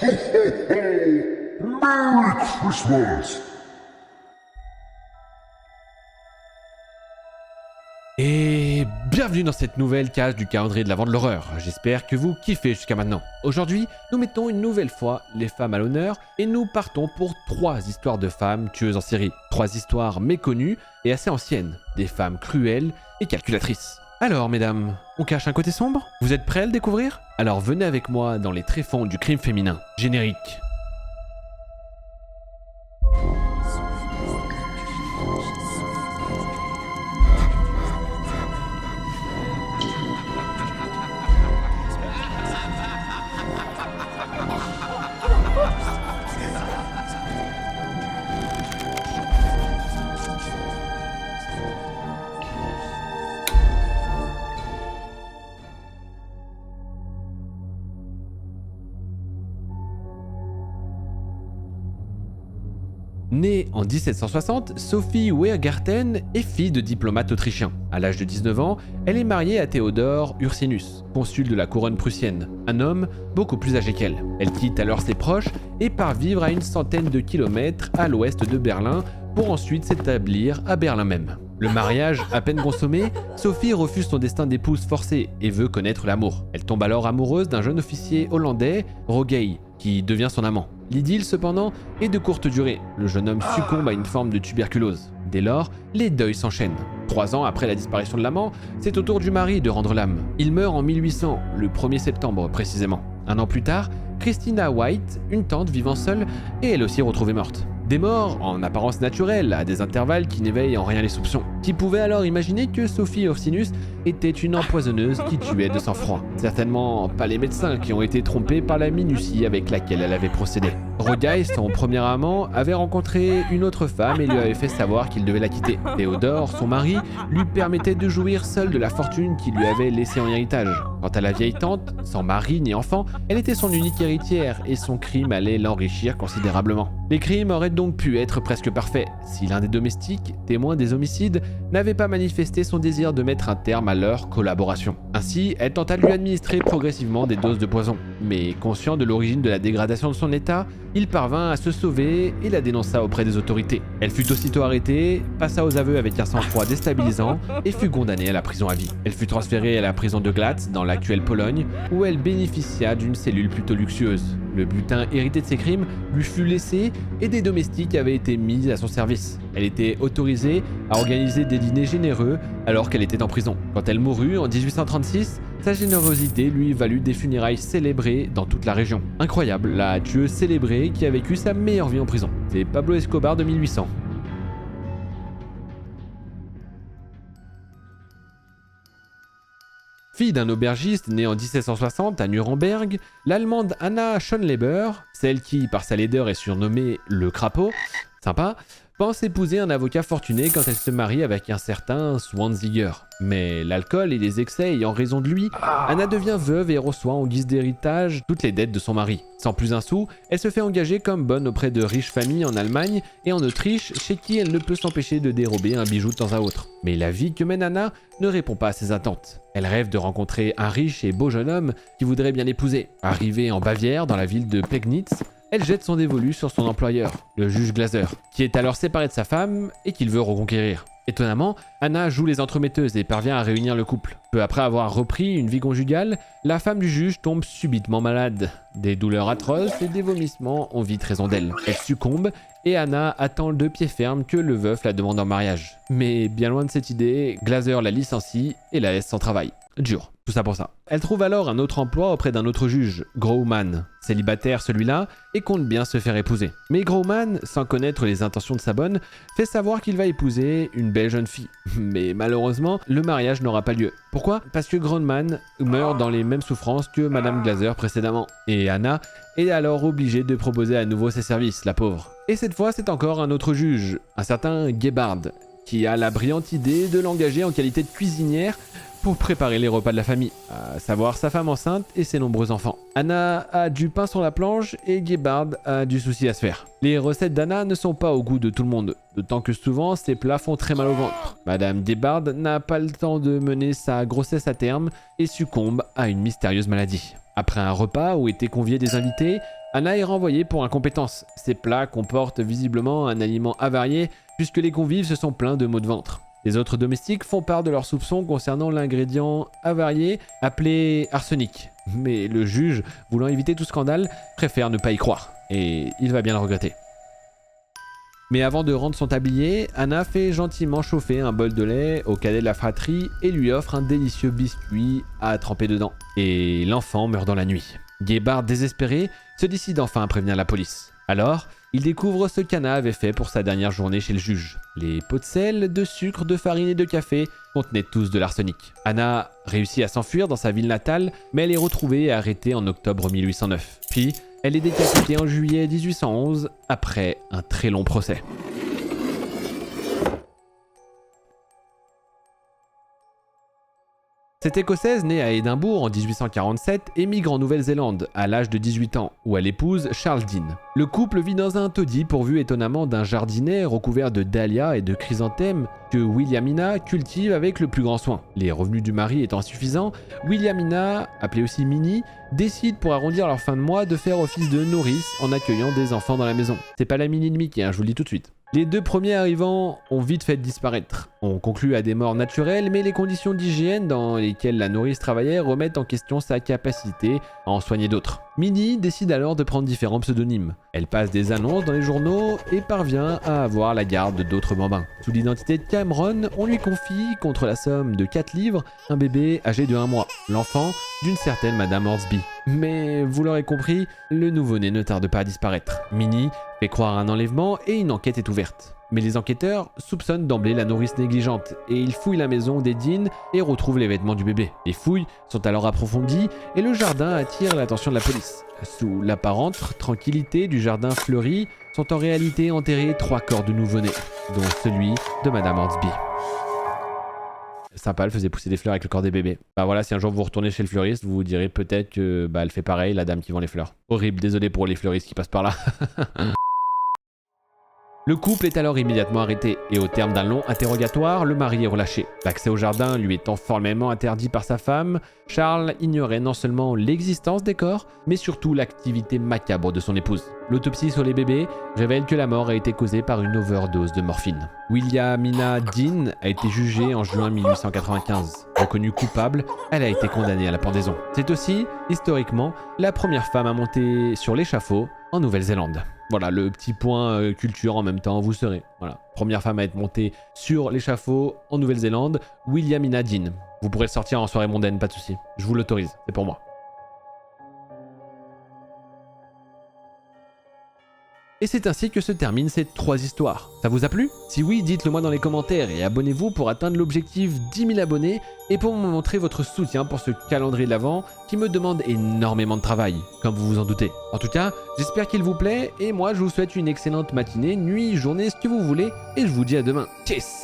Merry Christmas! Et bienvenue dans cette nouvelle case du calendrier de l'Avent de l'horreur. J'espère que vous kiffez jusqu'à maintenant. Aujourd'hui, nous mettons une nouvelle fois les femmes à l'honneur et nous partons pour 3 histoires de femmes tueuses en série. 3 histoires méconnues et assez anciennes, des femmes cruelles et calculatrices. Alors mesdames, on cache un côté sombre? Vous êtes prêts à le découvrir? Alors venez avec moi dans les tréfonds du crime féminin. Générique. Née en 1760, Sophie Wehrgarten est fille de diplomates autrichiens. À l'âge de 19 ans, elle est mariée à Théodore Ursinus, consul de la couronne prussienne, un homme beaucoup plus âgé qu'elle. Elle quitte alors ses proches et part vivre à une centaine de kilomètres à l'ouest de Berlin pour ensuite s'établir à Berlin même. Le mariage à peine consommé, Sophie refuse son destin d'épouse forcée et veut connaître l'amour. Elle tombe alors amoureuse d'un jeune officier hollandais, Rogeij, qui devient son amant. L'idylle, cependant, est de courte durée. Le jeune homme succombe à une forme de tuberculose. Dès lors, les deuils s'enchaînent. 3 ans après la disparition de l'amant, c'est au tour du mari de rendre l'âme. Il meurt en 1800, le 1er septembre précisément. Un an plus tard, Christina White, une tante vivant seule, est elle aussi retrouvée morte. Des morts en apparence naturelle, à des intervalles qui n'éveillent en rien les soupçons. Qui pouvait alors imaginer que Sophie Ursinus était une empoisonneuse qui tuait de sang-froid? Certainement pas les médecins qui ont été trompés par la minutie avec laquelle elle avait procédé. Rogeij, son premier amant, avait rencontré une autre femme et lui avait fait savoir qu'il devait la quitter. Théodore, son mari, lui permettait de jouir seul de la fortune qu'il lui avait laissée en héritage. Quant à la vieille tante, sans mari ni enfant, elle était son unique héritière et son crime allait l'enrichir considérablement. Les crimes auraient donc pu être presque parfaits si l'un des domestiques, témoin des homicides, n'avait pas manifesté son désir de mettre un terme à leur collaboration. Ainsi, elle tenta de lui administrer progressivement des doses de poison. Mais conscient de l'origine de la dégradation de son état, il parvint à se sauver et la dénonça auprès des autorités. Elle fut aussitôt arrêtée, passa aux aveux avec un sang-froid déstabilisant et fut condamnée à la prison à vie. Elle fut transférée à la prison de Glatz, dans l'actuelle Pologne, où elle bénéficia d'une cellule plutôt luxueuse. Le butin hérité de ses crimes lui fut laissé et des domestiques avaient été mis à son service. Elle était autorisée à organiser des dîners généreux alors qu'elle était en prison. Quand elle mourut en 1836, sa générosité lui valut des funérailles célébrées dans toute la région. Incroyable, la tueuse célébrée qui a vécu sa meilleure vie en prison. C'est Pablo Escobar de 1800. Fille d'un aubergiste né en 1760 à Nuremberg, l'allemande Anna Schönleber, celle qui par sa laideur est surnommée le crapaud, sympa, pense épouser un avocat fortuné quand elle se marie avec un certain Swanziger. Mais l'alcool et les excès ayant raison de lui, Anna devient veuve et reçoit en guise d'héritage toutes les dettes de son mari. Sans plus un sou, elle se fait engager comme bonne auprès de riches familles en Allemagne et en Autriche, chez qui elle ne peut s'empêcher de dérober un bijou de temps à autre. Mais la vie que mène Anna ne répond pas à ses attentes. Elle rêve de rencontrer un riche et beau jeune homme qui voudrait bien l'épouser. Arrivée en Bavière, dans la ville de Pegnitz, elle jette son dévolu sur son employeur, le juge Glaser, qui est alors séparé de sa femme et qu'il veut reconquérir. Étonnamment, Anna joue les entremetteuses et parvient à réunir le couple. Peu après avoir repris une vie conjugale, la femme du juge tombe subitement malade. Des douleurs atroces et des vomissements ont vite raison d'elle. Elle succombe et Anna attend de pied ferme que le veuf la demande en mariage. Mais bien loin de cette idée, Glaser la licencie et la laisse sans travail. Dur, tout ça pour ça. Elle trouve alors un autre emploi auprès d'un autre juge, Graumann, célibataire celui-là, et compte bien se faire épouser. Mais Graumann, sans connaître les intentions de sa bonne, fait savoir qu'il va épouser une belle jeune fille. Mais malheureusement, le mariage n'aura pas lieu. Pourquoi? Parce que Graumann meurt dans les mêmes souffrances que Madame Glaser précédemment. Et Anna est alors obligée de proposer à nouveau ses services, la pauvre. Et cette fois, c'est encore un autre juge, un certain Gebhard, qui a la brillante idée de l'engager en qualité de cuisinière pour préparer les repas de la famille, à savoir sa femme enceinte et ses nombreux enfants. Anna a du pain sur la planche et Gebhard a du souci à se faire. Les recettes d'Anna ne sont pas au goût de tout le monde, d'autant que souvent ses plats font très mal au ventre. Madame Gebhard n'a pas le temps de mener sa grossesse à terme et succombe à une mystérieuse maladie. Après un repas où étaient conviés des invités, Anna est renvoyée pour incompétence. Ces plats comportent visiblement un aliment avarié puisque les convives se sont plaints de maux de ventre. Les autres domestiques font part de leurs soupçons concernant l'ingrédient avarié appelé arsenic. Mais le juge, voulant éviter tout scandale, préfère ne pas y croire. Et il va bien le regretter. Mais avant de rendre son tablier, Anna fait gentiment chauffer un bol de lait au cadet de la fratrie et lui offre un délicieux biscuit à tremper dedans. Et l'enfant meurt dans la nuit. Gebhard, désespéré, se décide enfin à prévenir la police. Alors, il découvre ce qu'Anna avait fait pour sa dernière journée chez le juge. Les pots de sel, de sucre, de farine et de café contenaient tous de l'arsenic. Anna réussit à s'enfuir dans sa ville natale, mais elle est retrouvée et arrêtée en octobre 1809. Puis, elle est décapitée en juillet 1811, après un très long procès. Cette Écossaise, née à Édimbourg en 1847, émigre en Nouvelle-Zélande à l'âge de 18 ans, où elle épouse Charles Dean. Le couple vit dans un taudis pourvu étonnamment d'un jardinet recouvert de dahlias et de chrysanthèmes que Williamina cultive avec le plus grand soin. Les revenus du mari étant suffisants, Williamina, appelée aussi Minnie, décide pour arrondir leur fin de mois de faire office de nourrice en accueillant des enfants dans la maison. C'est pas la Minnie de Mickey, je vous le dis tout de suite. Les deux premiers arrivants ont vite fait disparaître. On conclut à des morts naturelles, mais les conditions d'hygiène dans lesquelles la nourrice travaillait remettent en question sa capacité à en soigner d'autres. Minnie décide alors de prendre différents pseudonymes. Elle passe des annonces dans les journaux et parvient à avoir la garde d'autres bambins. Sous l'identité de Cameron, on lui confie, contre la somme de 4 livres, un bébé âgé de 1 mois, l'enfant d'une certaine Madame Hornsby. Mais vous l'aurez compris, le nouveau-né ne tarde pas à disparaître. Minnie fait croire à un enlèvement et une enquête est ouverte. Mais les enquêteurs soupçonnent d'emblée la nourrice négligente et ils fouillent la maison des Dean et retrouvent les vêtements du bébé. Les fouilles sont alors approfondies et le jardin attire l'attention de la police. Sous l'apparente tranquillité du jardin fleuri sont en réalité enterrés 3 corps de nouveau-nés, dont celui de Madame Hornsby. Sympa, elle faisait pousser des fleurs avec le corps des bébés. Bah voilà, si un jour vous retournez chez le fleuriste, vous vous direz peut-être que elle fait pareil, la dame qui vend les fleurs. Horrible, désolé pour les fleuristes qui passent par là. Le couple est alors immédiatement arrêté et au terme d'un long interrogatoire, le mari est relâché. L'accès au jardin lui étant formellement interdit par sa femme, Charles ignorait non seulement l'existence des corps, mais surtout l'activité macabre de son épouse. L'autopsie sur les bébés révèle que la mort a été causée par une overdose de morphine. Williamina Dean a été jugée en juin 1895. Reconnue coupable, elle a été condamnée à la pendaison. C'est aussi, historiquement, la première femme à monter sur l'échafaud en Nouvelle-Zélande. Voilà, le petit point culture en même temps, vous serez. Voilà, première femme à être montée sur l'échafaud en Nouvelle-Zélande, Williamina Dean. Vous pourrez le sortir en soirée mondaine, pas de souci. Je vous l'autorise, c'est pour moi. Et c'est ainsi que se terminent ces 3 histoires. Ça vous a plu? Si oui, dites-le moi dans les commentaires et abonnez-vous pour atteindre l'objectif 10 000 abonnés et pour me montrer votre soutien pour ce calendrier de l'Avent qui me demande énormément de travail, comme vous vous en doutez. En tout cas, j'espère qu'il vous plaît et moi je vous souhaite une excellente matinée, nuit, journée, ce que vous voulez et je vous dis à demain. Tchuss!